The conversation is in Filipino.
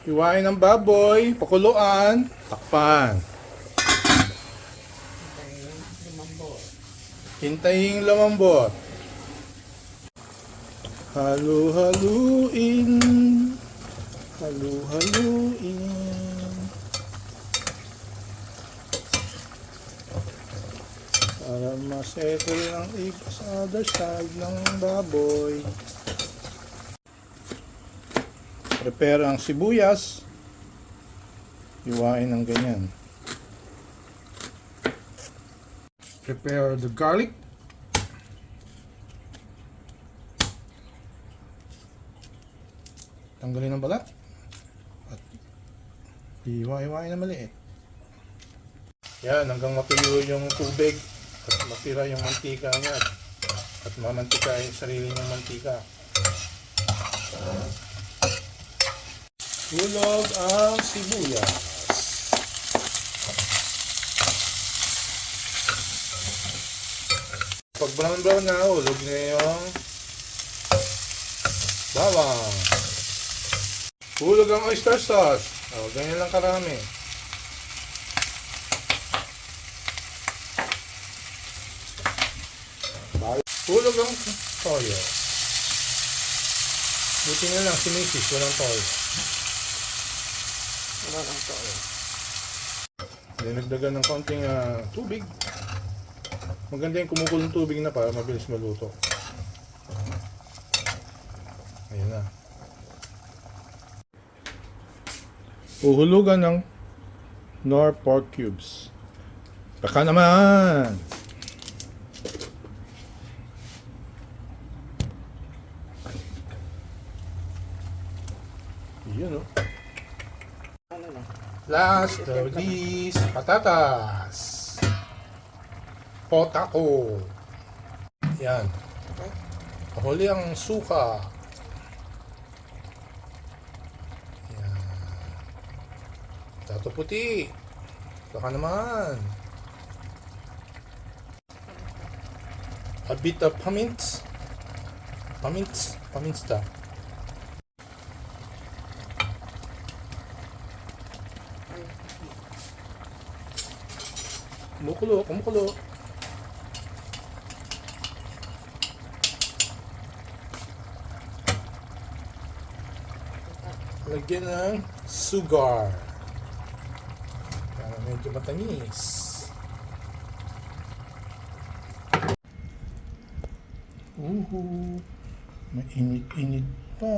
Hiwain ng baboy, pakuluan, takpan. Hintayin lumambot. Halu-haluin. Halu-haluin. Para masettle ang iba sa other side ng baboy. Prepare ang sibuyas. Hiwain ng ganyan. Prepare the garlic. Tanggalin ang balat. At hiwa-hiwain na maliit. Yan, hanggang matuyo yung tubig at matira yung mantika niya. At mamantika yung sarili niyang mantika. Hulog ang sibuyas. Pag brown na, hulog na yung bawang. Hulog ang oyster sauce. O, ganyan lang karami. Hulog ang toyo. Buti na lang si Mrs. walang toyo. Walang toyo. Dinagdagan ng konting tubig. Maganda yung kumukulong tubig na para mabilis maluto. Ayan na. Uhulugan ng Knorr pork cubes. Baka naman! Yun, no? Last of these, patatas. Potako. Yan. Huli ang suka. Yan. Tato puti. Baka naman. A bit of pamints. Paminsta. Kumukulo. Lagyan ng sugar. Para medyo matamis. Mainit-init pa.